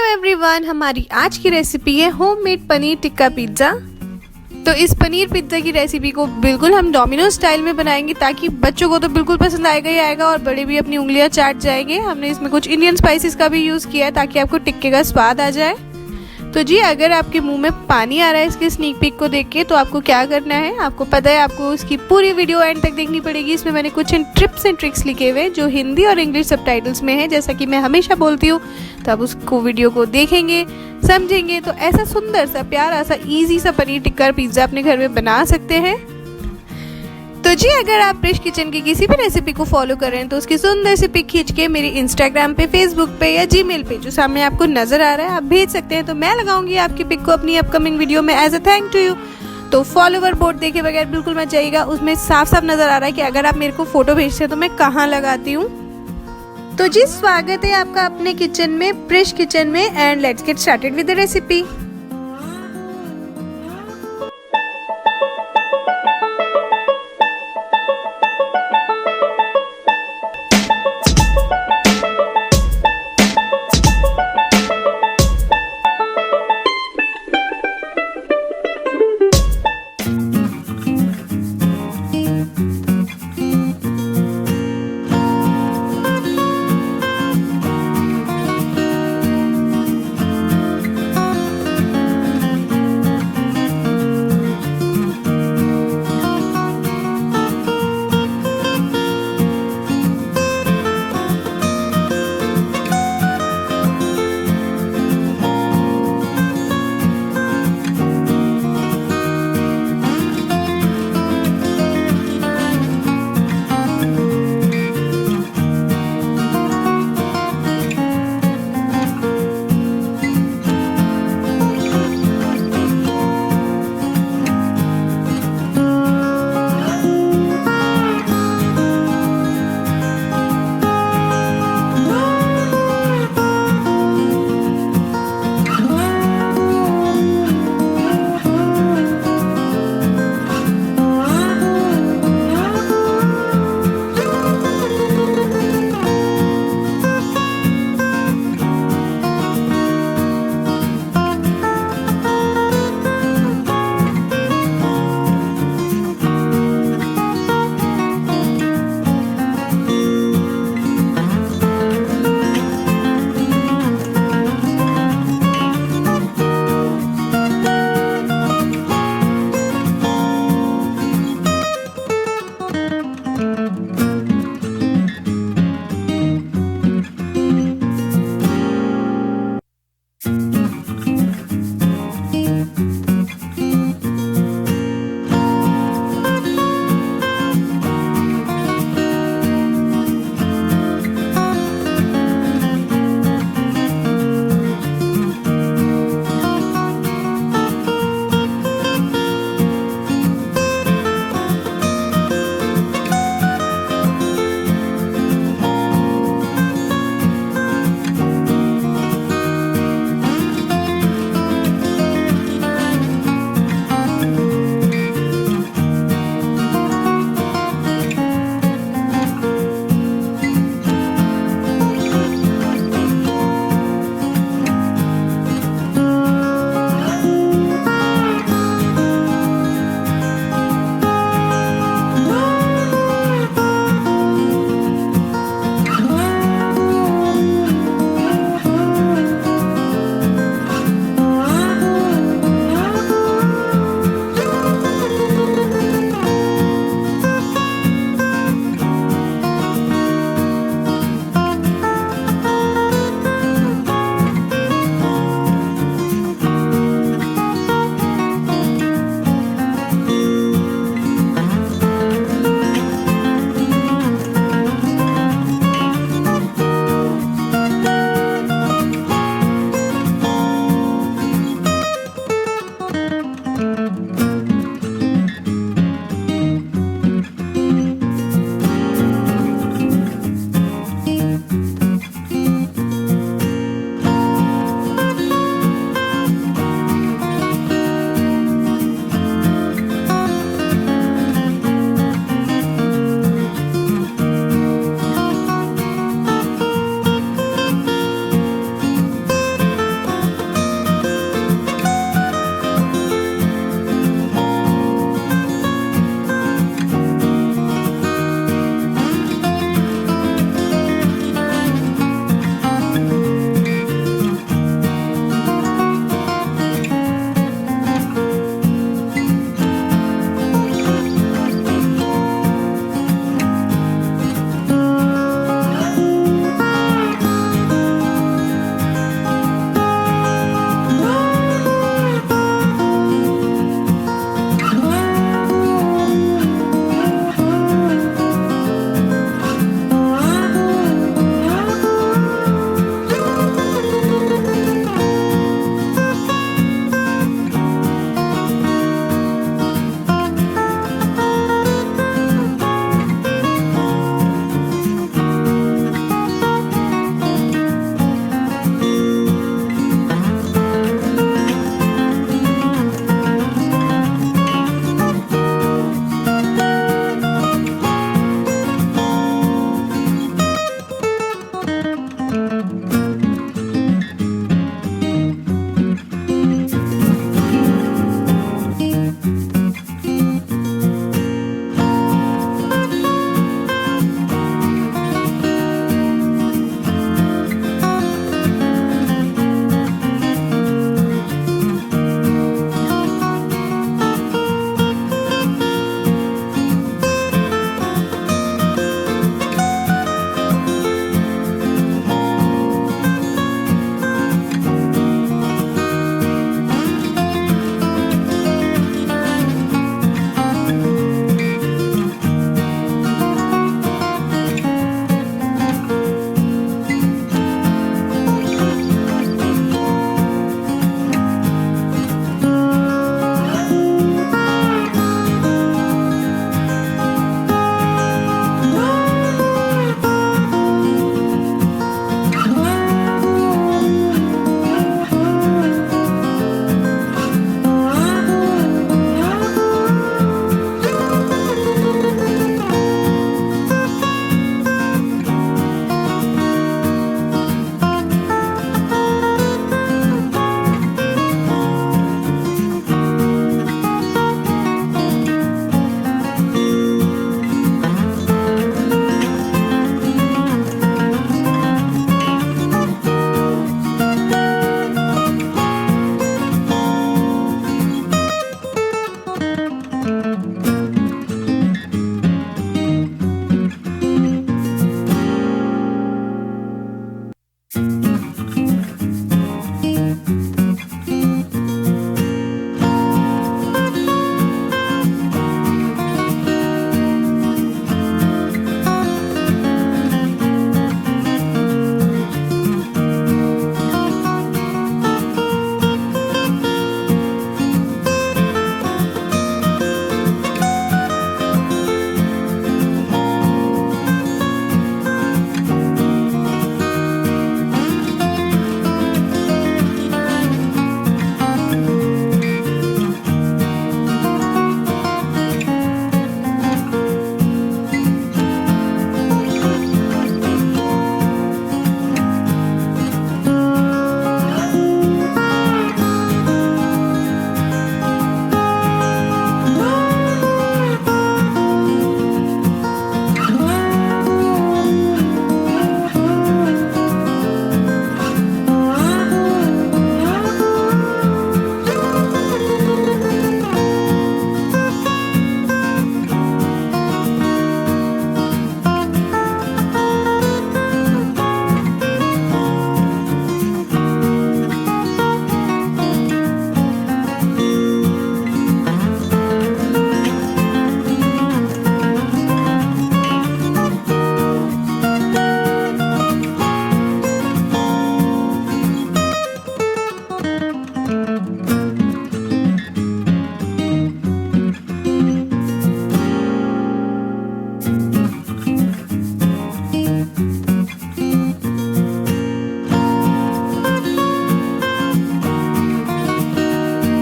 एवरीवन, हमारी आज की रेसिपी है होममेड पनीर टिक्का पिज्ज़ा। तो इस पनीर पिज्ज़ा की रेसिपी को बिल्कुल हम डोमिनो स्टाइल में बनाएंगे ताकि बच्चों को तो बिल्कुल पसंद आएगा ही आएगा और बड़े भी अपनी उंगलियां चाट जाएंगे। हमने इसमें कुछ इंडियन स्पाइसेस का भी यूज़ किया है ताकि आपको टिक्के का स्वाद आ जाए। तो जी, अगर आपके मुंह में पानी आ रहा है इसके स्नीक पिक को देख के, तो आपको क्या करना है, आपको पता है, आपको उसकी पूरी वीडियो एंड तक देखनी पड़ेगी। इसमें मैंने कुछ टिप्स एंड ट्रिक्स लिखे हुए जो हिंदी और इंग्लिश सबटाइटल्स में है, जैसा कि मैं हमेशा बोलती हूँ। तो आप उसको वीडियो को देखेंगे, समझेंगे तो ऐसा सुंदर सा प्यारा सा ईजी सा पनीर टिक्का पिज्ज़ा अपने घर में बना सकते हैं। तो जी, अगर आप प्रिश किचन की किसी भी रेसिपी को फॉलो कर रहे हैं तो उसकी सुंदर सी पिक खींच के मेरी इंस्टाग्राम पे, फेसबुक पे या जीमेल पे जो सामने आपको नजर आ रहा है आप भेज सकते हैं। तो मैं लगाऊंगी आपकी पिक को अपनी अपकमिंग वीडियो में as a thank to you. तो फॉलोवर बोर्ड देखे बगैर बिल्कुल मत जाइएगा, उसमें साफ साफ नजर आ रहा है कि अगर आप मेरे को फोटो भेजते हैं तो मैं कहाँ लगाती हूँ। तो जी, स्वागत है आपका अपने किचन में, प्रिश किचन में, and let's get started with the recipe.